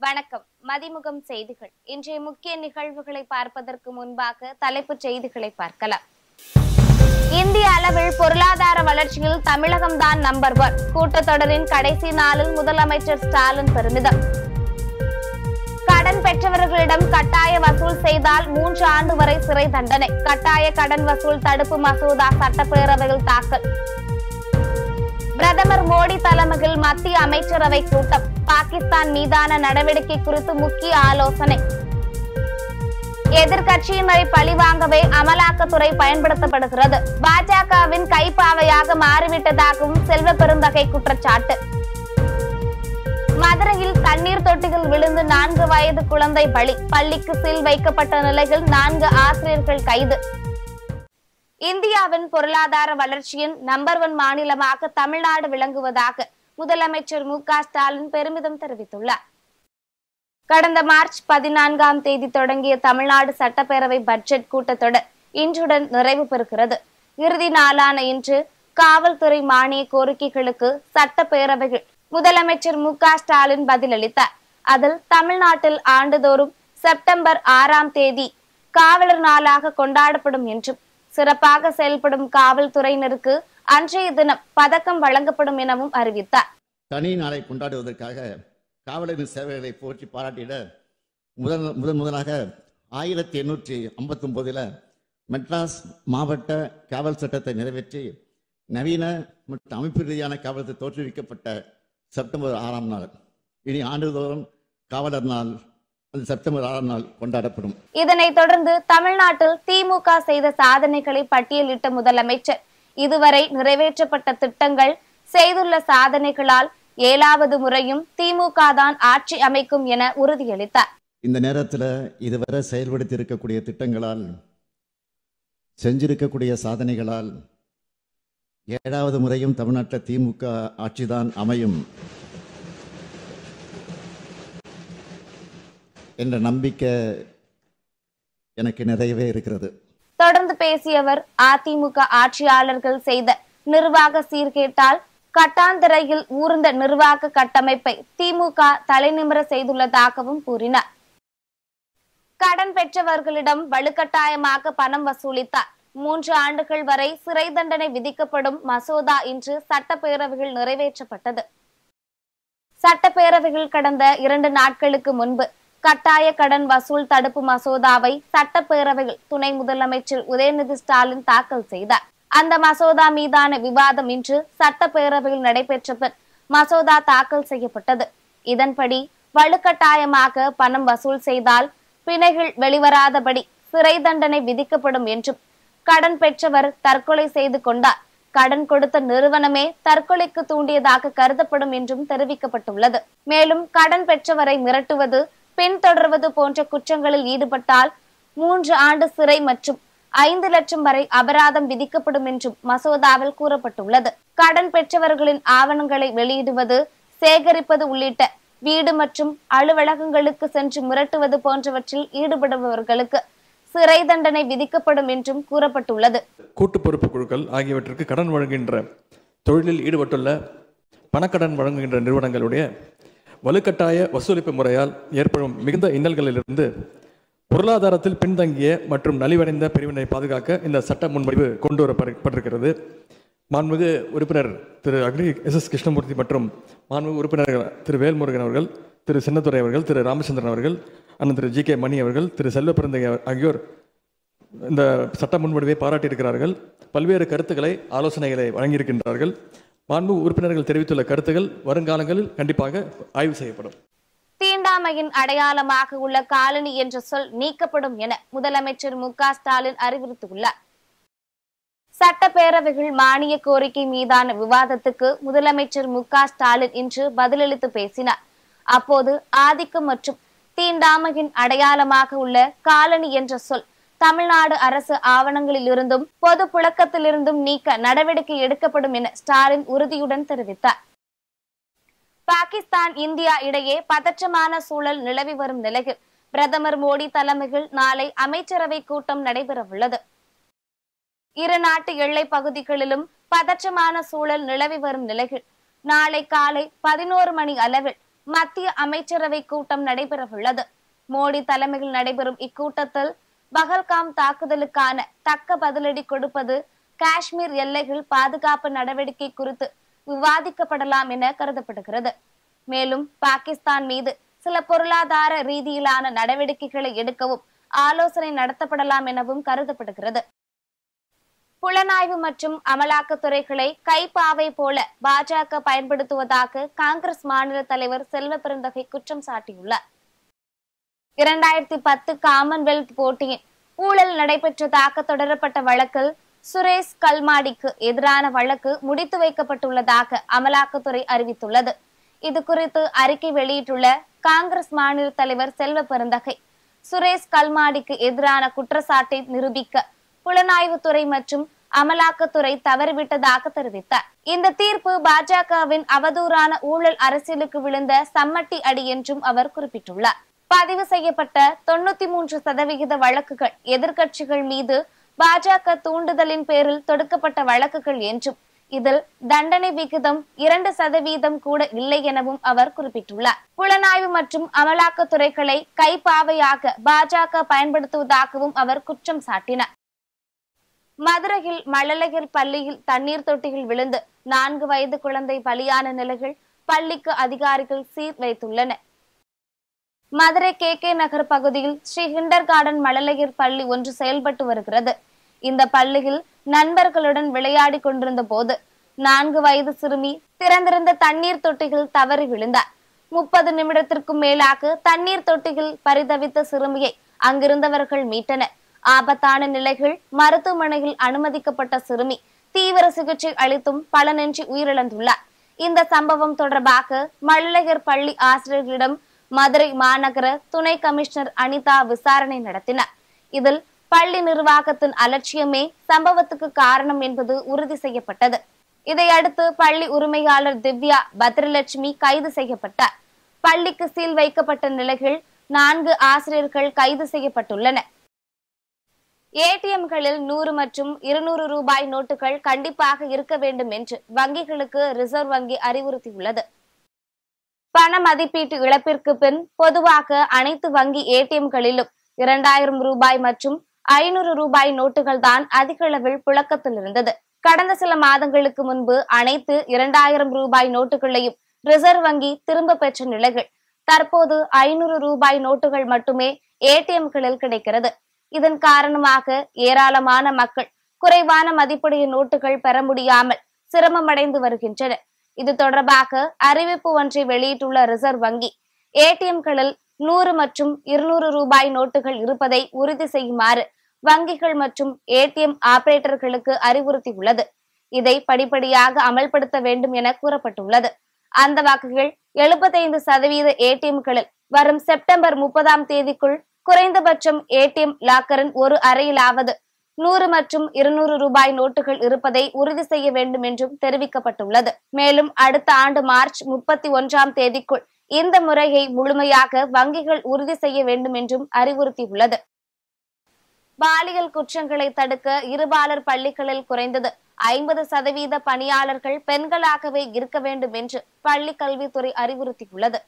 வணக்கம். மதிமுகம் செய்திகள். இன்றைய முக்கிய நிகழ்வுகளை பார்ப்பதற்கு முன்பாக தலைப்புச் செய்திகளை பார்க்கலாம். இந்திய அளவில் பொருளாதார வளர்ச்சியில் தமிழகம்தான் நம்பர் 1. கூட்டத்தொடரின் கடைசி நாளில் முதலமைச்சர் ஸ்டாலின் பெருமிதம். கடன் பெற்றவர்களிடம் கட்டாய வசூல் செய்தால் 3 ஆண்டு வரை சிறை தண்டனை. கட்டாய கடன் வசூல் தடுப்பு மசோதா சட்டப்பேரவையில் தாக்கல். பிரதமர் மோடி தலைமையில் மத்திய அமைச்சரவை கூட்டம். பாகிஸ்தான் மீதான நடவடிக்கை குறித்து முக்கிய ஆலோசனை. எதிர்கட்சியினரை பழிவாங்கவே அமலாக்கத்துறை பயன்படுத்தப்படுகிறது. பாஜகவின் கைப்பாவையாக மாறிவிட்டதாகவும் செல்வ பெருந்தகை குற்றச்சாட்டு. மதுரையில் தண்ணீர் தொட்டியில் விழுந்து 4 வயது குழந்தை பலி. பள்ளிக்கு சீல் வைக்கப்பட்ட நிலையில் 4 ஆசிரியர்கள் கைது. இந்தியாவின் பொருளாதார வளர்ச்சியின் நம்பர் 1 மாநிலமாக தமிழ்நாடு விளங்குவதாக முதலமைச்சர் மு.க. ஸ்டாலின் பெருமிதம் தெரிவித்துள்ளார். கடந்த மார்ச் 14ஆம் தேதி தொடங்கிய தமிழ்நாடு சட்டப்பேரவை பட்ஜெட் கூட்டத்தொடர் இன்றுடன் நிறைவு பெறுகிறது. இறுதி நாளான இன்று காவல்துறை மானிய கோரிக்கைகளுக்கு சட்டப்பேரவையில் முதலமைச்சர் மு.க. ஸ்டாலின் பதிலளித்தார். அதில் தமிழ்நாட்டில் ஆண்டுதோறும் செப்டம்பர் 6ஆம் தேதி காவலர் நாளாக கொண்டாடப்படும் என்றும் சிறப்பாக செயல்படும் காவல்துறையினருக்கு அன்றைய தினம் பதக்கம் வழங்கப்படும் எனவும் அறிவித்தார். தனி நாளை கொண்டாடுவதற்காக காவலரின் சேவைகளை போற்றி பாராட்டிட முதலாக 1859 மெட்ராஸ் மாவட்ட காவல் சட்டத்தை நிறைவேற்றி நவீன மற்றும் அமைப்பு ரீதியான காவலத்தை தோற்றுவிக்கப்பட்ட செப்டம்பர் 6ஆம் நாள் இனி ஆண்டுதோறும் காவலர் நாள் செப்டம்பர் 6ஆம் நாள் கொண்டாடப்படும். இதனைத் தொடர்ந்து தமிழ்நாட்டில் திமுக செய்த சாதனைகளை பட்டியலிட்ட முதலமைச்சர் இதுவரை நிறைவேற்றப்பட்ட திட்டங்கள், செய்துள்ள சாதனைகளால் 7வது முறையும் திமுக தான் ஆட்சி அமைக்கும் என உறுதியளித்தார். இந்த நேரத்தில் இதுவரை செயல்படுத்தி இருக்கக்கூடிய திட்டங்களால், செஞ்சிருக்கக்கூடிய சாதனைகளால் 7வது முறையும் தமிழ்நாட்டில் திமுக ஆட்சிதான் அமையும் என்ற நம்பிக்கை எனக்கு நிறையவே இருக்கிறது. தொடர்ந்து பேசிய அவர், அதிமுக ஆட்சியாளர்கள் செய்த நிர்வாக சீர்கேட்டால் கட்டாந்தரையில் ஊர்ந்த நிர்வாக கட்டமைப்பை திமுக தலைநிமிர செய்துள்ளதாகவும் கூறினார். கடன் பெற்றவர்களிடம் வலுக்கட்டாயமாக பணம் வசூலித்தார். 3 ஆண்டுகள் வரை சிறை தண்டனை விதிக்கப்படும் மசோதா இன்று சட்டப்பேரவையில் நிறைவேற்றப்பட்டது. சட்டப்பேரவையில் கடந்த 2 நாட்களுக்கு முன்பு கட்டாய கடன் வசூல் தடுப்பு மசோதாவை சட்டப்பேரவையில் துணை முதலமைச்சர் உதயநிதி ஸ்டாலின் தாக்கல் செய்தார். அந்த மசோதா மீதான விவாதம் இன்று சட்டப்பேரவையில் நடைபெற்ற பின் மசோதா தாக்கல் செய்யப்பட்டது. இதன்படி வலுக்கட்டாயமாக பணம் வசூல் செய்தால் பிணைகள் வெளிவராதபடி சிறை தண்டனை விதிக்கப்படும் என்றும், கடன் பெற்றவர் தற்கொலை செய்து கொண்டார் கடன் கொடுத்த நிறுவனமே தற்கொலைக்கு தூண்டியதாக கருதப்படும் என்றும் தெரிவிக்கப்பட்டுள்ளது. மேலும் கடன் பெற்றவரை மிரட்டுவது, பின்தொடர்வது போன்ற குற்றங்களில் ஈடுபட்டால் 3 ஆண்டு சிறை மற்றும் 5 லட்சம் வரை அபராதம் விதிக்கப்படும் என்றும் மசோதாவில் கூறப்பட்டுள்ளது. கடன் பெற்றவர்களின் ஆவணங்களை வெளியிடுவது, சேகரிப்பது உள்ளிட்ட வீடு மற்றும் அலுவலகங்களுக்கு சென்று மிரட்டுவது போன்றவற்றில் ஈடுபடுபவர்களுக்கு சிறை தண்டனை விதிக்கப்படும் என்றும் கூறப்பட்டுள்ளது. கூட்டு பொறுப்பு குழுக்கள் ஆகியவற்றிற்கு கடன் வழங்குகின்ற தொழிலில் ஈடுபட்டுள்ள பணக்கடன் வழங்குகின்ற நிறுவனங்களுடைய வலுக்கட்டாய வசூலிப்பு முறையால் ஏற்படும் மிகுந்த இன்னல்களிலிருந்து பொருளாதாரத்தில் பின்தங்கிய மற்றும் நலிவடைந்த பிரிவினை பாதுகாக்க இந்த சட்ட முன்வடிவு கொண்டு வரப்பட்டிருக்கிறது. மாண்புமிகு உறுப்பினர் திரு அக்ரி எஸ் கிருஷ்ணமூர்த்தி மற்றும் மாண்புமிகு உறுப்பினர்கள் திரு வேல்முருகன் அவர்கள், திரு சின்னத்துரை அவர்கள், திரு ராமச்சந்திரன் அவர்கள், அண்ணன் திரு ஜி.கே. மணி அவர்கள், திரு செல்வ பெருந்தகை ஆகியோர் இந்த சட்ட முன்வடிவை பாராட்டியிருக்கிறார்கள். பல்வேறு கருத்துக்களை, ஆலோசனைகளை வழங்கியிருக்கின்றார்கள். மாண்பு உறுப்பினர்கள் தெரிவித்துள்ள கருத்துக்கள் வருங்காலங்களில் கண்டிப்பாக ஆய்வு செய்யப்படும். தீண்டாமையின் அடையாளமாக உள்ள காலனி என்ற சொல் நீக்கப்படும் என முதலமைச்சர் மு.க. ஸ்டாலின் அறிவுறுத்தியுள்ளார். சட்டப்பேரவையில் மானிய கோரிக்கை மீதான விவாதத்துக்கு முதலமைச்சர் மு.க. ஸ்டாலின் இன்று பதிலளித்து பேசினார். அப்போது ஆதிக்கம் மற்றும் தீண்டாமையின் அடையாளமாக உள்ள காலனி என்ற சொல் தமிழ்நாடு அரசு ஆவணங்களில் இருந்தும் பொது புழக்கத்திலிருந்தும் நீக்க நடவடிக்கை எடுக்கப்படும் என ஸ்டாலின் உறுதியுடன் தெரிவித்தார். பாகிஸ்தான் இந்தியா இடையே பதற்றமான சூழல் நிலவி வரும் நிலையில் பிரதமர் மோடி தலைமையில் நாளை அமைச்சரவை கூட்டம் நடைபெறவுள்ளது. இரு நாட்டு எல்லை பகுதிகளிலும் பதற்றமான சூழல் நிலவி வரும் நிலையில் நாளை காலை 11 மணி அளவில் மத்திய அமைச்சரவை கூட்டம் நடைபெறவுள்ளது. மோடி தலைமையில் நடைபெறும் இக்கூட்டத்தில் பகல்காம் தாக்குதலுக்கான தக்க பதிலடி கொடுப்பது, காஷ்மீர் எல்லைகள் பாதுகாப்பு நடவடிக்கை குறித்து விவாதிக்கப்படலாம் என கருதப்படுகிறது. மேலும் பாகிஸ்தான் மீது சில பொருளாதார ரீதியிலான நடவடிக்கைகளை எடுக்கவும் ஆலோசனை நடத்தப்படலாம் எனவும் கருதப்படுகிறது. புலனாய்வு மற்றும் அமலாக்கத்துறைகளை கைப்பாவை போல பாஜக பயன்படுத்துவதாக காங்கிரஸ் மாநில தலைவர் செல்வ பெருந்தகை குற்றம் சாட்டியுள்ளார். 2010 காமன்வெல்த் போட்டியின் ஊழல் நடைபெற்றதாக தொடரப்பட்ட வழக்கில் சுரேஷ் கல்மாடிக்கு எதிரான வழக்கு முடித்து வைக்கப்பட்டுள்ளதாக அமலாக்கத்துறை அறிவித்துள்ளது. இது குறித்து அறிக்கை வெளியிட்டுள்ள காங்கிரஸ் மாநில தலைவர் செல்வ பெருந்தகை, சுரேஷ் கல்மாடிக்கு எதிரான குற்றச்சாட்டை நிரூபிக்க புலனாய்வுத்துறை மற்றும் அமலாக்கத்துறை தவறிவிட்டதாக தெரிவித்தார். இந்த தீர்ப்பு பாஜகவின் அவதூறான ஊழல் அரசியலுக்கு விழுந்த சம்மட்டி அடி என்றும் அவர் குறிப்பிட்டுள்ளார். பதிவு செய்யப்பட்ட 93% வழக்குகள் எதிர்க்கட்சிகள் மீது பாஜக தூண்டுதலின் பேரில் தொடுக்கப்பட்ட வழக்குகள் என்றும் இதில் தண்டனை விகிதம் 2% கூட இல்லை எனவும் அவர் குறிப்பிட்டுள்ளார். புலனாய்வு மற்றும் அமலாக்கத்துறைகளை கைப்பாவையாக பாஜக பயன்படுத்துவதாகவும் அவர் குற்றம் சாட்டினார். மதுரையில் மழலையர் பள்ளியில் தண்ணீர் தொட்டியில் விழுந்து 4 வயது குழந்தை பலியான நிலையில் பள்ளிக்கு அதிகாரிகள் சீர் வைத்துள்ளனர். மதுரை KK நகர் பகுதியில் ஸ்ரீ கிண்டர் கார்டன் மழலையர் பள்ளி ஒன்று செயல்பட்டு வருகிறது. இந்த பள்ளியில் நண்பர்களுடன் விளையாடி கொண்டிருந்த போது 4 வயது சிறுமி திறந்திருந்த தண்ணீர் தொட்டியில் தவறி விழுந்தார். 30 நிமிடத்திற்கும் மேலாக தண்ணீர் தொட்டியில் பரிதவித்த சிறுமியை அங்கிருந்தவர்கள் மீட்டனர். ஆபத்தான நிலையில் மருத்துவமனையில் அனுமதிக்கப்பட்ட சிறுமி தீவிர சிகிச்சை அளித்தும் பலனின்றி உயிரிழந்துள்ளார். இந்த சம்பவம் தொடர்பாக மழலையர் பள்ளி ஆசிரியர்களிடம் மதுரை மாநகர துணை கமிஷனர் அனிதா விசாரணை நடத்தினார். இதில் பள்ளி நிர்வாகத்தின் அலட்சியமே சம்பவத்துக்கு காரணம் என்பது உறுதி செய்யப்பட்டது. இதையடுத்து பள்ளி உரிமையாளர் திவ்யா பத்ரலட்சுமி கைது செய்யப்பட்டார். பள்ளிக்கு சீல் வைக்கப்பட்ட நிலையில் 4 ஆசிரியர்கள் கைது செய்யப்பட்டுள்ளனர். ஏடிஎம்களில் 100 மற்றும் 200 ரூபாய் நோட்டுகள் கண்டிப்பாக இருக்க வேண்டும் என்று வங்கிகளுக்கு ரிசர்வ் வங்கி அறிவுறுத்தியுள்ளது. பண மதிப்பீட்டு இழப்பிற்கு பின் பொதுவாக அனைத்து வங்கி ஏடிஎம்களிலும் 2000 ரூபாய் மற்றும் 500 ரூபாய் நோட்டுகள் தான் அதிக அளவில் புழக்கத்தில் இருந்தது. கடந்த சில மாதங்களுக்கு முன்பு அனைத்து 2000 ரூபாய் நோட்டுகளையும் ரிசர்வ் வங்கி திரும்ப பெற்ற நிலையில் தற்போது 500 ரூபாய் நோட்டுகள் மட்டுமே ஏடிஎம்களில் கிடைக்கிறது. இதன் காரணமாக ஏராளமான மக்கள் குறைவான மதிப்புடைய நோட்டுகள் பெற முடியாமல் சிரமமடைந்து வருகின்றனர். இது தொடர்பாக அறிவிப்பு ஒன்றை வெளியிட்டுள்ள ரிசர்வ் வங்கி, ஏடிஎம்களில் 100 மற்றும் 200 ரூபாய் நோட்டுகள் இருப்பதை உறுதி செய்யுமாறு வங்கிகள் மற்றும் ஏடிஎம் ஆபரேட்டர்களுக்கு அறிவுறுத்தியுள்ளது. இதை படிப்படியாக அமல்படுத்த வேண்டும் என கூறப்பட்டுள்ளது. அந்த வகையில் 75% ஏடிஎம்களில் வரும் செப்டம்பர் 30ஆம் தேதிக்குள் குறைந்தபட்சம் ஏடிஎம் லாக்கரின் ஒரு அறையிலாவது 100 மற்றும் 200 ரூபாய் நோட்டுகள் இருப்பதை உறுதி செய்ய வேண்டும் என்றும் தெரிவிக்கப்பட்டுள்ளது. மேலும் அடுத்த ஆண்டு மார்ச் 31ஆம் தேதிக்குள் இந்த முறையை முழுமையாக வங்கிகள் உறுதி செய்ய வேண்டும் என்றும் அறிவுறுத்தியுள்ளது. பாலியல் குற்றங்களை தடுக்க இருபாலர் பள்ளிகளில் குறைந்தது 50% பணியாளர்கள் பெண்களாகவே இருக்க வேண்டும் என்று பள்ளி கல்வித்துறை அறிவுறுத்தியுள்ளது.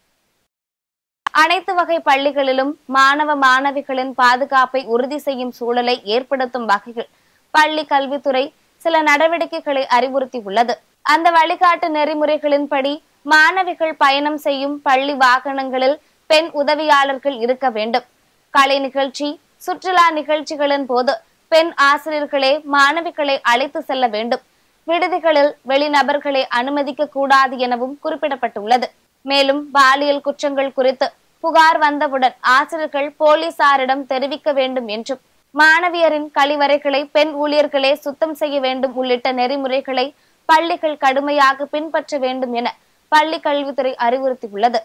அனைத்து வகை பள்ளிகளிலும் மாணவ மாணவிகளின் பாதுகாப்பை உறுதி செய்யும் சூழலை ஏற்படுத்தும் வகையில் பள்ளி கல்வித்துறை சில நடவடிக்கைகளை அறிவுறுத்தியுள்ளது. அந்த வழிகாட்டு நெறிமுறைகளின்படி மாணவிகள் பயணம் செய்யும் பள்ளி வாகனங்களில் பெண் உதவியாளர்கள் இருக்க வேண்டும். கலை நிகழ்ச்சி, சுற்றுலா நிகழ்ச்சிகளின் போது பெண் ஆசிரியர்களே மாணவிகளை அழைத்து செல்ல வேண்டும். விடுதிகளில் வெளிநபர்களை அனுமதிக்க கூடாது எனவும் குறிப்பிடப்பட்டுள்ளது. மேலும் பாலியல் குற்றங்கள் குறித்து புகார் வந்தவுடன் ஆசிரியர்கள் போலீசாரிடம் தெரிவிக்க வேண்டும் என்றும், மாணவியரின் கழிவறைகளை பெண் ஊழியர்களே சுத்தம் செய்ய வேண்டும் உள்ளிட்ட நெறிமுறைகளை பள்ளிகள் கடுமையாக பின்பற்ற வேண்டும் என பள்ளி கல்வித்துறை அறிவுறுத்தியுள்ளது.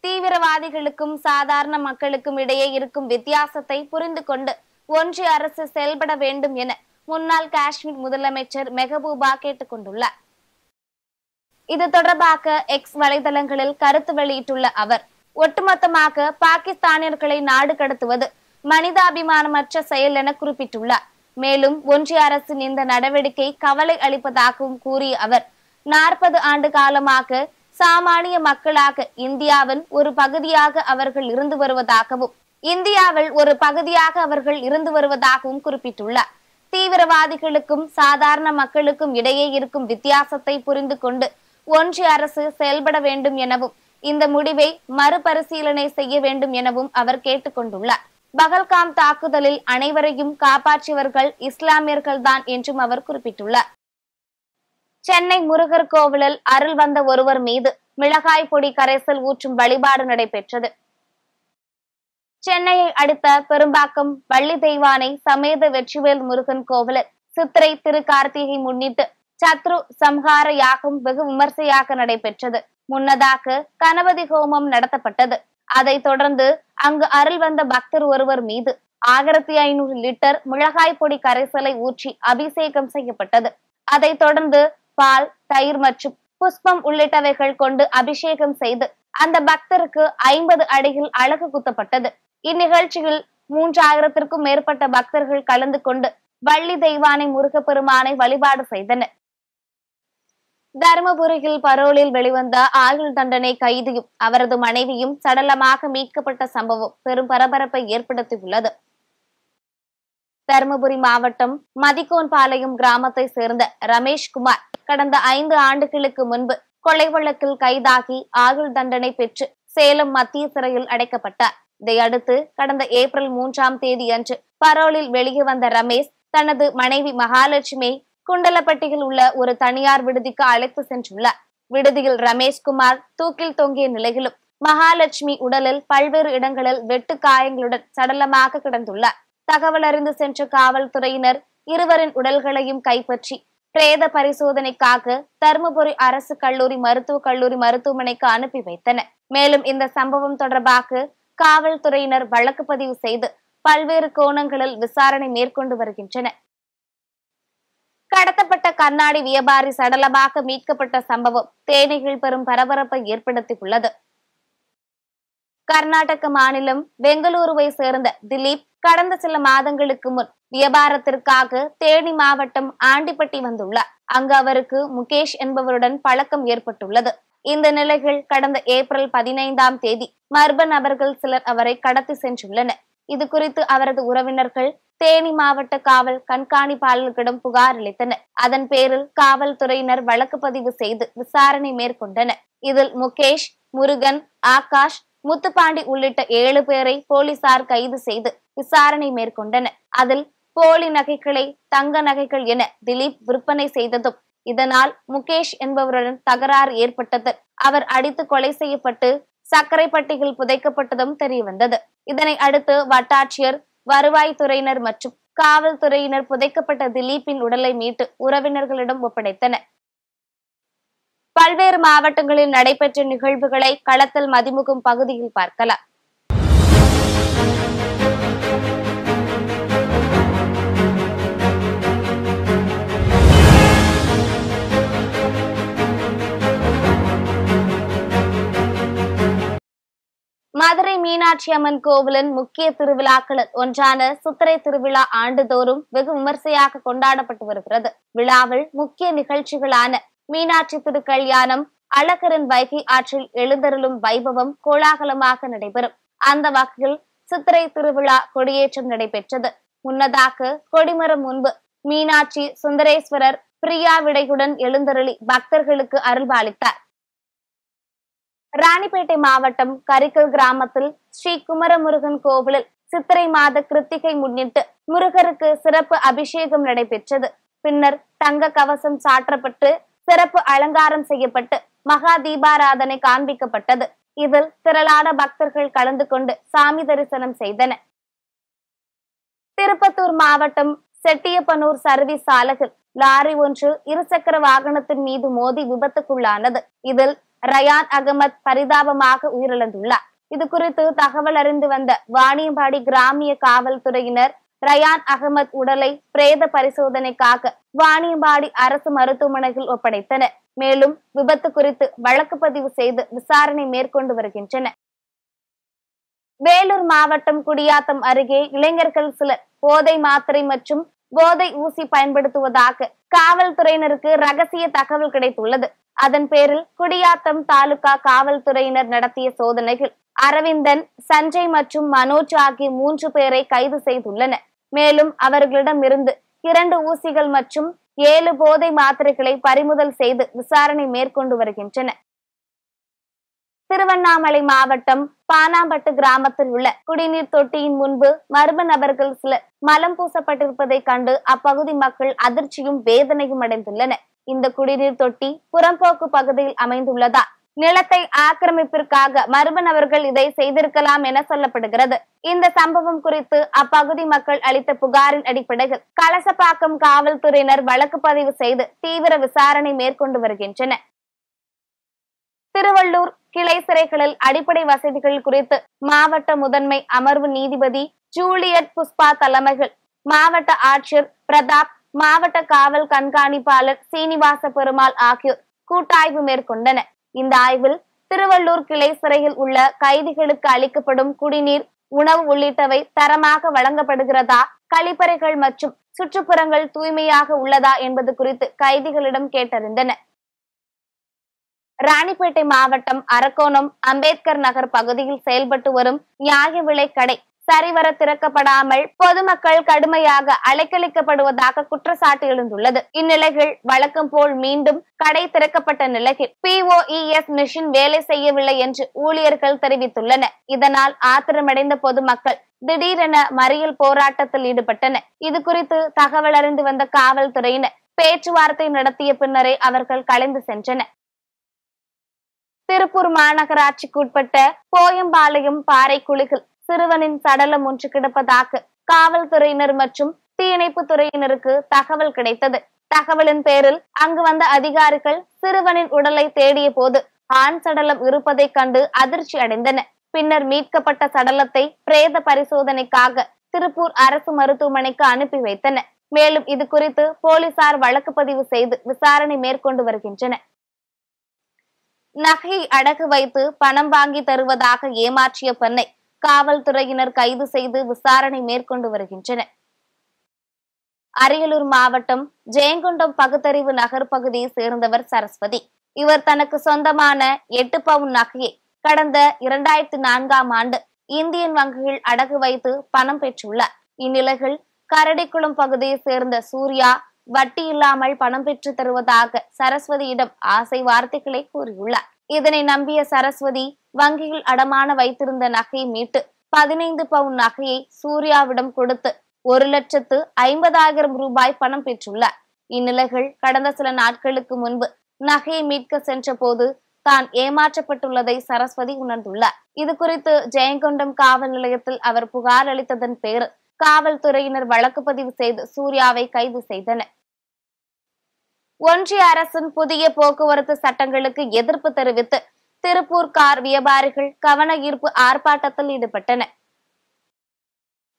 தீவிரவாதிகளுக்கும் சாதாரண மக்களுக்கும் இடையே இருக்கும் வித்தியாசத்தை புரிந்து கொண்டு ஒன்றிய அரசு செயல்பட வேண்டும் என முன்னாள் காஷ்மீர் முதலமைச்சர் மெஹபூபா கேட்டுக் கொண்டுள்ளார். இது தொடர்பாக எக்ஸ் வலைதளங்களில் கருத்து வெளியிட்டுள்ள அவர், ஒட்டுமொத்தமாக பாகிஸ்தானியர்களை நாடு கடத்துவது மனிதாபிமானமற்ற செயல் என குறிப்பிட்டுள்ளார். மேலும் ஒன்றிய அரசின் இந்த நடவடிக்கை கவலை அளிப்பதாகவும் கூறிய அவர், 40 ஆண்டு காலமாக சாமானிய மக்களாக இந்தியாவின் ஒரு பகுதியாக அவர்கள் இருந்து வருவதாகவும் குறிப்பிட்டுள்ளார். தீவிரவாதிகளுக்கும் சாதாரண மக்களுக்கும் இடையே இருக்கும் வித்தியாசத்தை புரிந்து கொண்டு ஒன்றிய அரசு செயல்பட வேண்டும் எனவும் இந்த முடிவை மறுபரிசீலனை செய்ய வேண்டும் எனவும் அவர் கேட்டுக் கொண்டுள்ளார். பகல்காம் தாக்குதலில் அனைவரையும் காப்பாற்றியவர்கள் இஸ்லாமியர்கள் தான் என்றும் அவர் குறிப்பிட்டுள்ளார். சென்னை முருகர் கோவிலில் அருள் வந்த ஒருவர் மீது மிளகாய் பொடி கரைசல் ஊற்றும் வழிபாடு நடைபெற்றது. சென்னையை அடுத்த பெரும்பாக்கம் வள்ளி தெய்வானை சமேத வெற்றிவேல் முருகன் கோவிலில் சித்திரை திருக்கார்த்திகை முன்னிட்டு சத்ரு சம்ஹார யாகம் வெகு விமர்சையாக நடைபெற்றது. முன்னதாக கணபதி ஹோமம் நடத்தப்பட்டது. அதைத் தொடர்ந்து அங்கு அருள் வந்த பக்தர் ஒருவர் மீது 1500 லிட்டர் மிளகாய் பொடி கரைசலை ஊற்றி அபிஷேகம் செய்யப்பட்டது. அதைத் தொடர்ந்து பால், தயிர் மற்றும் புஷ்பம் உள்ளிட்டவைகள் கொண்டு அபிஷேகம் செய்து அந்த பக்தருக்கு 50 அடியில் அழகு குத்தப்பட்டது. இந்நிகழ்ச்சியில் 3000த்திற்கும் மேற்பட்ட பக்தர்கள் கலந்து கொண்டு வள்ளி தெய்வானை முருகப்பெருமானை வழிபாடு செய்தனர். தருமபுரியில் பரோலில் வெளிவந்த ஆயுள் தண்டனை கைதியும் அவரது மனைவியும் சடலமாக மீட்கப்பட்ட சம்பவம் பெரும் பரபரப்பை ஏற்படுத்தியுள்ளது. தருமபுரி மாவட்டம் மதிக்கோன்பாளையம் கிராமத்தை சேர்ந்த ரமேஷ்குமார் கடந்த 5 ஆண்டுகளுக்கு முன்பு கொலை வழக்கில் கைதாகி ஆயுள் தண்டனை பெற்று சேலம் மத்திய சிறையில் அடைக்கப்பட்டார். இதையடுத்து கடந்த ஏப்ரல் 3ஆம் தேதி அன்று பரோலில் வெளியே வந்த ரமேஷ் தனது மனைவி மகாலட்சுமி குண்டலப்பட்டியில் உள்ள ஒரு தனியார் விடுதிக்கு அழைத்து சென்றுள்ளார். விடுதியில் ரமேஷ்குமார் தூக்கில் தொங்கிய நிலையிலும் மகாலட்சுமி உடலில் பல்வேறு இடங்களில் வெட்டு காயங்களுடன் சடலமாக கிடந்துள்ளார். தகவல் அறிந்து சென்ற காவல்துறையினர் இருவரின் உடல்களையும் கைப்பற்றி பிரேத பரிசோதனைக்காக தருமபுரி அரசு கல்லூரி மருத்துவமனைக்கு அனுப்பி வைத்தனர். மேலும் இந்த சம்பவம் தொடர்பாக காவல்துறையினர் வழக்கு பதிவு செய்து பல்வேறு கோணங்களில் விசாரணை மேற்கொண்டு வருகின்றனர். கடத்தப்பட்ட கண்ணாடி வியாபாரி சடலமாக மீட்கப்பட்ட சம்பவம் தேனியில் பெரும் பரபரப்பை ஏற்படுத்தியுள்ளது. கர்நாடக மாநிலம் பெங்களூருவை சேர்ந்த திலீப் கடந்த சில மாதங்களுக்கு முன் வியாபாரத்திற்காக தேனி மாவட்டம் ஆண்டிப்பட்டி வந்துள்ளார். அங்கு அவருக்கு முகேஷ் என்பவருடன் பழக்கம் ஏற்பட்டுள்ளது. இந்த நிலையில் கடந்த ஏப்ரல் 15ஆம் தேதி மர்ம நபர்கள் சிலர் அவரை கடத்தி சென்றுள்ளனர். இது குறித்து அவரது உறவினர்கள் தேனி மாவட்ட காவல் கண்காணிப்பாளர்களிடம் புகார் அளித்தனர். அதன் பேரில் காவல்துறையினர் வழக்கு பதிவு செய்து விசாரணை மேற்கொண்டனர். இதில் முகேஷ், முருகன், ஆகாஷ், முத்துப்பாண்டி உள்ளிட்ட 7 பேரை போலீசார் கைது செய்து விசாரணை மேற்கொண்டனர். அதில் போலி நகைகளை தங்க நகைகள் என திலீப் விற்பனை செய்ததும், இதனால் முகேஷ் என்பவருடன் தகராறு ஏற்பட்டது. அவர் அடித்து கொலை செய்யப்பட்டு சக்கரைப்பட்டியில் புதைக்கப்பட்டதும் தெரியவந்தது. இதனை அடுத்து வட்டாட்சியர், வருவாய்த்துறையினர் மற்றும் காவல்துறையினர் புதைக்கப்பட்ட திலீப்பின் உடலை மீட்டு உறவினர்களிடம் ஒப்படைத்தனர். பல்வேறு மாவட்டங்களில் நடைபெற்ற நிகழ்வுகளை களத்தில் மதிமுகம் பகுதியில் பார்க்கலாம். மதுரை மீனாட்சி அம்மன் கோவிலின் முக்கிய திருவிழாக்களில் ஒன்றான சித்திரை திருவிழா ஆண்டுதோறும் வெகு விமர்சையாக கொண்டாடப்பட்டு வருகிறது. விழாவில் முக்கிய நிகழ்ச்சிகளான மீனாட்சி திருக்கல்யாணம், அழகரின் வைகை ஆற்றில் எழுந்தருளும் வைபவம் கோலாகலமாக நடைபெறும். அந்த வகையில் சித்திரை திருவிழா கொடியேற்றம் நடைபெற்றது. முன்னதாக கொடிமரம் முன்பு மீனாட்சி சுந்தரேஸ்வரர் பிரியா விடையுடன் எழுந்தருளி பக்தர்களுக்கு அருள்பாலித்தார். ராணிப்பேட்டை மாவட்டம் கரிக்கல் கிராமத்தில் ஸ்ரீ குமரமுருகன் கோவிலில் சித்திரை மாத கிருத்திகை முன்னிட்டு முருகருக்கு சிறப்பு அபிஷேகம் நடைபெற்றது. பின்னர் தங்க கவசம் சாற்றப்பட்டு சிறப்பு அலங்காரம் செய்யப்பட்டு மகா தீபாராதனை காண்பிக்கப்பட்டது. இதில் திரளான பக்தர்கள் கலந்து கொண்டு சாமி தரிசனம் செய்தனர். திருப்பத்தூர் மாவட்டம் செட்டியப்பனூர் சர்வீஸ் சாலையில் லாரி ஒன்று இருசக்கர வாகனத்தின் மீது மோதி விபத்துக்குள்ளானது. இதில் ரயான் அகமது பரிதாபமாக உயிரிழந்துள்ளார். இது குறித்து தகவல் அறிந்து வந்த வாணியம்பாடி கிராமிய காவல்துறையினர் ரயான் அகமது உடலை பிரேத பரிசோதனைக்காக வாணியம்பாடி அரசு மருத்துவமனையில் ஒப்படைத்தனர். மேலும் விபத்து குறித்து வழக்கு பதிவு செய்து விசாரணை மேற்கொண்டு வருகின்றனர். வேலூர் மாவட்டம் குடியாத்தம் அருகே இளைஞர்கள் சிலர் போதை மாத்திரை மற்றும் போதை ஊசி பயன்படுத்துவதாக காவல்துறையினருக்கு ரகசிய தகவல் கிடைத்துள்ளது. அதன் பேரில் குடியாத்தம் தாலுகா காவல்துறையினர் நடத்திய சோதனையில் அரவிந்தன், சஞ்சய் மற்றும் மனோஜ் ஆகிய 3 பேரை கைது செய்துள்ளனர். மேலும் அவர்களிடமிருந்து 2 ஊசிகள் மற்றும் 7 போதை மாத்திரைகளை பறிமுதல் செய்து விசாரணை மேற்கொண்டு வருகின்றனர். திருவண்ணாமலை மாவட்டம் பானாம்பட்டு கிராமத்தில் உள்ள குடிநீர் தொட்டியின் முன்பு மர்ம நபர்கள் சிலர் மலம் பூசப்பட்டிருப்பதை கண்டு அப்பகுதி மக்கள் அதிர்ச்சியும் வேதனையும் அடைந்துள்ளனர். இந்த குடிநீர் தொட்டி புறம்போக்கு பகுதியில் அமைந்துள்ளதா நிலத்தை ஆக்கிரமிப்பிற்காக மர்ம நபர்கள் இதை செய்திருக்கலாம் என சொல்லப்படுகிறது. இந்த சம்பவம் குறித்து அப்பகுதி மக்கள் அளித்த புகாரின் அடிப்படையில் கலசப்பாக்கம் காவல்துறையினர் வழக்கு பதிவு செய்து தீவிர விசாரணை மேற்கொண்டு வருகின்றனர். திருவள்ளூர் கிளை சிறைகளில் அடிப்படை வசதிகள் குறித்து மாவட்ட முதன்மை அமர்வு நீதிபதி ஜூலியட் புஷ்பா தலைமையில் மாவட்ட ஆட்சியர் பிரதாப், மாவட்ட காவல் கண்காணிப்பாளர் சீனிவாச பெருமாள் ஆகியோர் கூட்டாய்வு மேற்கொண்டனர். இந்த ஆய்வில் திருவள்ளூர் கிளை சிறையில் உள்ள கைதிகளுக்கு அளிக்கப்படும் குடிநீர், உணவு உள்ளிட்டவை தரமாக வழங்கப்படுகிறதா, கழிப்பறைகள் மற்றும் சுற்றுப்புறங்கள் தூய்மையாக உள்ளதா என்பது குறித்து கைதிகளிடம் கேட்டறிந்தனர். ராணிப்பேட்டை மாவட்டம் அரக்கோணம் அம்பேத்கர் நகர் பகுதியில் செயல்பட்டு வரும் நியாய விலை கடை சரிவர திறக்கப்படாமல் பொதுமக்கள் கடுமையாக அலைக்கழிக்கப்படுவதாக குற்றச்சாட்டு எழுந்துள்ளது. இந்நிலையில் வழக்கம் போல் மீண்டும் கடை திறக்கப்பட்ட நிலையில் POS மிஷின் வேலை செய்யவில்லை என்று ஊழியர்கள் தெரிவித்துள்ளனர். இதனால் ஆத்திரமடைந்த பொதுமக்கள் திடீரென மறியல் போராட்டத்தில் ஈடுபட்டனர். இது குறித்து தகவல் அறிந்து வந்த காவல்துறையினர் பேச்சுவார்த்தை நடத்திய பின்னரே அவர்கள் கலைந்து சென்றனர். திருப்பூர் மாநகராட்சிக்குட்பட்ட போயம்பாளையம் பாறைக்குழியில் சிறுவனின் சடலம் ஒன்று கிடப்பதாக காவல்துறையினர் மற்றும் தீயணைப்பு துறையினருக்கு தகவல் கிடைத்தது. தகவலின் பேரில் அங்கு வந்த அதிகாரிகள் சிறுவனின் உடலை தேடிய போது ஆண் சடலம் இருப்பதை கண்டு அதிர்ச்சி அடைந்தனர். பின்னர் மீட்கப்பட்ட சடலத்தை பிரேத பரிசோதனைக்காக திருப்பூர் அரசு மருத்துவமனைக்கு அனுப்பி வைத்தனர். மேலும் இது குறித்து போலீசார் வழக்கு பதிவு செய்து விசாரணை மேற்கொண்டு வருகின்றனர். நகையை அடகு வைத்து பணம் வாங்கி தருவதாக ஏமாற்றிய பெண்ணை காவல்துறையினர் கைது செய்து விசாரணை மேற்கொண்டு வருகின்றனர். அரியலூர் மாவட்டம் ஜெயங்கொண்டம் பகுத்தறிவு நகர் பகுதியை சேர்ந்தவர் சரஸ்வதி. இவர் தனக்கு சொந்தமான 8 பவுன் நகையை கடந்த 2004ஆம் ஆண்டு இந்தியன் வங்கியில் அடகு வைத்து பணம் பெற்றுள்ளார். இந்நிலையில் கரடிக்குளம் பகுதியை சேர்ந்த சூர்யா வட்டி இல்லாமல் பணம் பெற்று தருவதாக சரஸ்வதியிடம் ஆசை வார்த்தைகளை கூறியுள்ளார். இதனை நம்பிய சரஸ்வதி வங்கியில் அடமான வைத்திருந்த நகையை மீட்டு 15 பவுன் நகையை சூர்யாவிடம் கொடுத்து 1,50,000 ரூபாய் பணம் பெற்றுள்ளார். இந்நிலையில் கடந்த சில நாட்களுக்கு முன்பு நகையை மீட்க சென்ற போது தான் ஏமாற்றப்பட்டுள்ளதை சரஸ்வதி உணர்ந்துள்ளார். இது குறித்து ஜெயங்கொண்டம் காவல் நிலையத்தில் அவர் புகார் அளித்ததன் பேரில் காவல்துறையினர் வழக்கு பதிவு செய்து சூர்யாவை கைது செய்தனர். ஒன்றிய அரசின் புதிய போக்குவரத்து சட்டங்களுக்கு எதிர்ப்பு தெரிவித்து திருப்பூர் கார் வியாபாரிகள் கவன ஈர்ப்பு ஆர்ப்பாட்டத்தில் ஈடுபட்டனர்.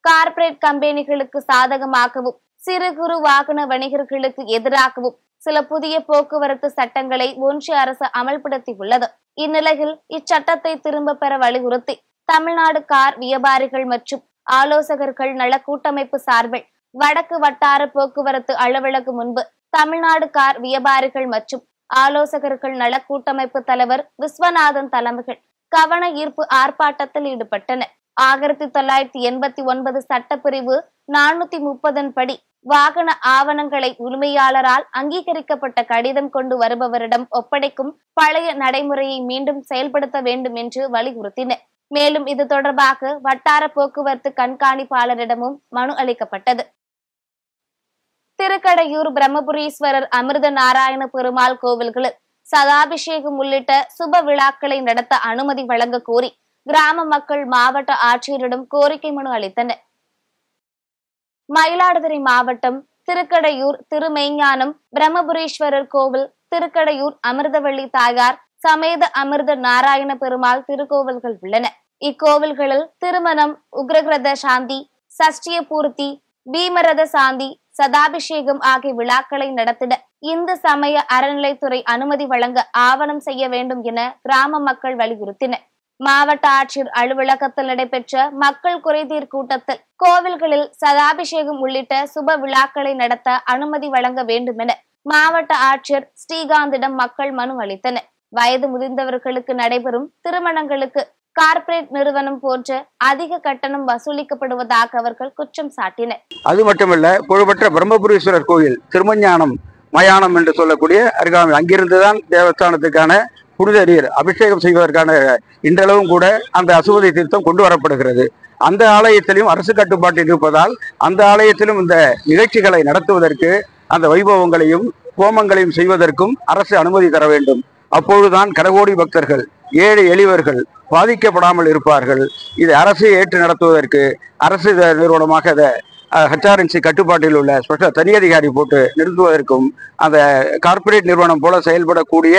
கார்ப்பரேட் கம்பெனிகளுக்கு சாதகமாகவும் சிறு குறு வாகன வணிகர்களுக்கு எதிராகவும் சில புதிய போக்குவரத்து சட்டங்களை ஒன்றிய அரசு அமல்படுத்தியுள்ளது. இந்நிலையில் இச்சட்டத்தை திரும்ப பெற வலியுறுத்தி தமிழ்நாடு கார் வியாபாரிகள் மற்றும் ஆலோசகர்கள் நல கூட்டமைப்பு சார்பில் வடக்கு வட்டார போக்குவரத்து அலுவலகம் முன்பு தமிழ்நாடு கார் வியாபாரிகள் மற்றும் ஆலோசகர்கள் நல கூட்டமைப்பு தலைவர் விஸ்வநாதன் தலைமையில் கவன ஈர்ப்பு ஆர்ப்பாட்டத்தில் ஈடுபட்டனர். 1989 சட்டப்பிரிவு 430 படி வாகன ஆவணங்களை உரிமையாளரால் அங்கீகரிக்கப்பட்ட கடிதம் கொண்டு வருபவரிடம் ஒப்படைக்கும் பழைய நடைமுறையை மீண்டும் செயல்படுத்த வேண்டும் என்று வலியுறுத்தினர். மேலும் இது தொடர்பாக வட்டார போக்குவரத்து கண்காணிப்பாளரிடமும் மனு அளிக்கப்பட்டது. திருக்கடையூர் பிரம்மபுரீஸ்வரர் அமிர்த நாராயண பெருமாள் கோவில்களில் சதாபிஷேகம் உள்ளிட்ட சுப விழாக்களை நடத்த அனுமதி வழங்க கோரி கிராம மக்கள் மாவட்ட ஆட்சியரிடம் கோரிக்கை மனு அளித்தனர். மயிலாடுதுறை மாவட்டம் திருக்கடையூர் திருமெய்ஞானம் பிரம்மபுரீஸ்வரர் கோவில், திருக்கடையூர் அமிர்தவள்ளி தாயார் சமேத அமிர்த நாராயண பெருமாள் திருக்கோவில்கள் உள்ளன. இக்கோவில்களில் திருமணம், உக்ரகிரத சாந்தி, சஷ்டிய பூர்த்தி, பீமரத சாந்தி, சதாபிஷேகம் ஆகிய விழாக்களை நடத்திட இந்து சமய அறநிலைத்துறை அனுமதி வழங்க ஆவணம் செய்ய வேண்டும் என கிராம மக்கள் வலியுறுத்தினர். மாவட்ட ஆட்சியர் அலுவலகத்தில் நடைபெற்ற மக்கள் குறைதீர் கூட்டத்தில் கோவில்களில் சதாபிஷேகம் உள்ளிட்ட சுப விழாக்களை நடத்த அனுமதி வழங்க வேண்டும் என மாவட்ட ஆட்சியர் ஸ்ரீகாந்திடம் மக்கள் மனு அளித்தனர். வயது முதிர்ந்தவர்களுக்கு நடைபெறும் திருமணங்களுக்கு கார்ப்பரேட் நிறுவனம் போன்ற அதிக கட்டணம் வசூலிக்கப்படுவதாக அவர்கள் குற்றம் சாட்டினர். அது மட்டுமல்ல, புகழ்பெற்ற பிரம்மபுரீஸ்வரர் கோயில் திருமஞானம் மயானம் என்று சொல்லக்கூடிய அருகாமை அங்கிருந்துதான் தேவஸ்தானத்துக்கான புனித நீர் அபிஷேகம் செய்வதற்கான இன்றளவும் கூட அந்த அசுவதை தீர்த்தம் கொண்டு வரப்படுகிறது. அந்த ஆலயத்திலும் அரசு கட்டுப்பாட்டில் இருப்பதால் அந்த ஆலயத்திலும் இந்த நிகழ்ச்சிகளை நடத்துவதற்கு, அந்த வைபவங்களையும் ஹோமங்களையும் செய்வதற்கும் அரசு அனுமதி தர வேண்டும். அப்பொழுதுதான் கடகோடி பக்தர்கள், ஏழை எளியவர்கள் பாதிக்கப்படாமல் இருப்பார்கள். இது அரசு ஏற்று நடத்துவதற்கு அரசு நிறுவனமாக அதை HRNC கட்டுப்பாட்டில் உள்ள ஸ்பெஷல் தனி அதிகாரி போட்டு நிறுத்துவதற்கும் அந்த கார்ப்பரேட் நிறுவனம் போல செயல்படக்கூடிய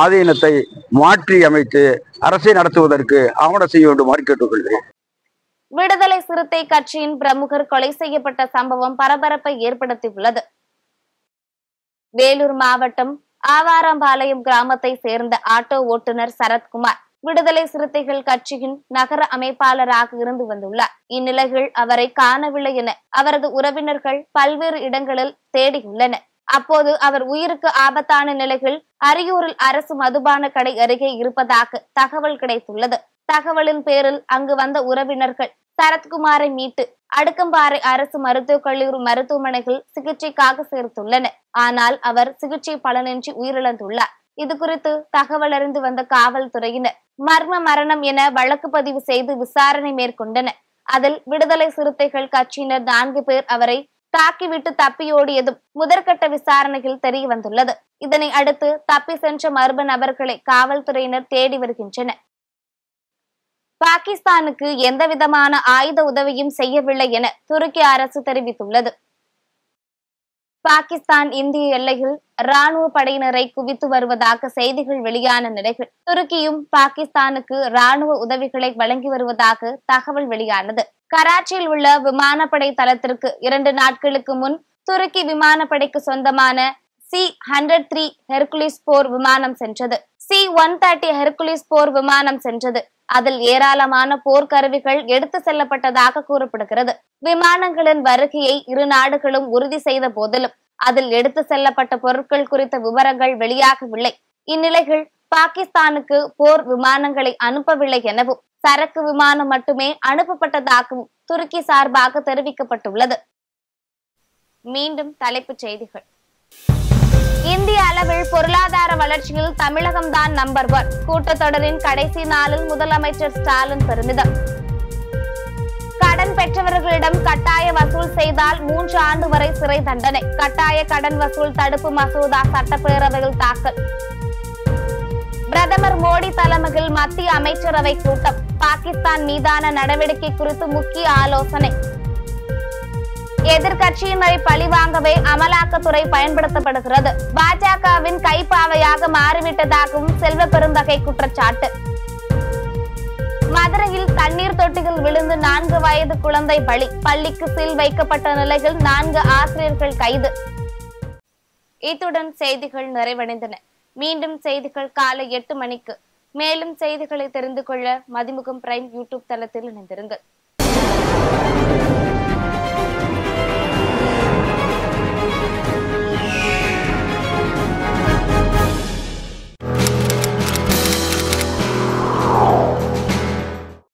ஆதீனத்தை மாற்றி அமைத்து அரசை நடத்துவதற்கு ஆவணம் செய்ய வேண்டுமாறு கேட்டுக்கொள்கிறேன். விடுதலை சிறுத்தை கட்சியின் பிரமுகர் கொலை செய்யப்பட்ட சம்பவம் பரபரப்பை ஏற்படுத்தியுள்ளது. வேலூர் மாவட்டம் ஆவாரம்பாளையம் கிராமத்தை சேர்ந்த ஆட்டோ ஓட்டுநர் சரத்குமார் விடுதலை சிறுத்தைகள் கட்சியின் நகர அமைப்பாளராக இருந்து வந்துள்ளார். இந்நிலையில் அவரை காணவில்லை என அவரது உறவினர்கள் பல்வேறு இடங்களில் தேடியுள்ளனர். அப்போது அவர் உயிருக்கு ஆபத்தான நிலையில் அரியூரில் அரசு மதுபான கடை அருகே இருப்பதாக தகவல் கிடைத்துள்ளது. தகவலின் பேரில் அங்கு வந்த உறவினர்கள் சரத்குமாரை மீட்டு அடுக்கம்பாறை அரசு மருத்துவக் கல்லூரி மருத்துவமனையில் சிகிச்சைக்காக சேர்த்துள்ளனர். ஆனால் அவர் சிகிச்சை பலனின்றி உயிரிழந்துள்ளார். இது குறித்து தகவல் அறிந்து வந்த காவல்துறையினர் மர்ம மரணம் என வழக்கு பதிவு செய்து விசாரணை மேற்கொண்டனர். அதில் விடுதலை சிறுத்தைகள் கட்சியினர் 4 பேர் அவரை தாக்கிவிட்டு தப்பியோடியதும் முதற்கட்ட விசாரணையில் தெரிய வந்துள்ளது. இதனை அடுத்து தப்பி சென்ற மர்ம நபர்களை காவல்துறையினர் தேடி வருகின்றனர். பாகிஸ்தானுக்கு எந்தவிதமான ஆயுத உதவியும் செய்யவில்லை என துருக்கி அரசு தெரிவித்துள்ளது. பாகிஸ்தான் இந்திய எல்லையில் ராணுவ படையினரை குவித்து வருவதாக செய்திகள் வெளியான நிலையில் துருக்கியும் பாகிஸ்தானுக்கு ராணுவ உதவிகளை வழங்கி வருவதாக தகவல் வெளியானது. கராச்சியில் உள்ள விமானப்படை தளத்திற்கு 2 நாட்களுக்கு முன் துருக்கி விமானப்படைக்கு சொந்தமான C-103 ஹெர்குலிஸ் போர் விமானம் சென்றது. C-130 ஹெர்குலிஸ் போர் விமானம் சென்றது. அதில் ஏராளமான போர்க்கருவிகள் எடுத்து செல்லப்பட்டதாக கூறப்படுகிறது. விமானங்களின் வருகையை இரு நாடுகளும் உறுதி செய்த போதிலும் அதில் எடுத்து செல்லப்பட்ட பொருட்கள் குறித்த விவரங்கள் வெளியாகவில்லை. இந்நிலையில் பாகிஸ்தானுக்கு போர் விமானங்களை அனுப்பவில்லை எனவும் சரக்கு விமானம் மட்டுமே அனுப்பப்பட்டதாகவும் துருக்கி சார்பாக தெரிவிக்கப்பட்டுள்ளது. மீண்டும் தலைப்புச் செய்திகள். இந்திய அளவில் பொருளாதார வளர்ச்சியில் தமிழகம்தான் நம்பர் 1. கூட்டத்தொடரின் கடைசி நாளில் முதலமைச்சர் ஸ்டாலின் பெருமிதம். கடன் பெற்றவர்களிடம் கட்டாய வசூல் செய்தால் 3 ஆண்டு வரை சிறை தண்டனை. கட்டாய கடன் வசூல் தடுப்பு மசோதா சட்டப்பேரவையில் தாக்கல். பிரதமர் மோடி தலைமையில் மத்திய அமைச்சரவை கூட்டம். பாகிஸ்தான் மீதான நடவடிக்கை குறித்து முக்கிய ஆலோசனை. எதிர்கட்சியினரை பழிவாங்கவே அமலாக்கத்துறை பயன்படுத்தப்படுகிறது. பாஜகவின் கைப்பாவையாக மாறிவிட்டதாகவும் செல்வ பெருந்தகை குற்றச்சாட்டு. மதுரையில் தண்ணீர் தொட்டியில் விழுந்து 4 வயது குழந்தை பலி. பள்ளிக்கு சீல் வைக்கப்பட்ட நிலையில் 4 ஆசிரியர்கள் கைது. இத்துடன் செய்திகள் நிறைவடைந்தன. மீண்டும் செய்திகள் காலை 8 மணிக்கு. மேலும் செய்திகளை தெரிந்து கொள்ள மதிமுகம் பிரைம் யூடியூப் தளத்தில் இணைந்திருங்கள்.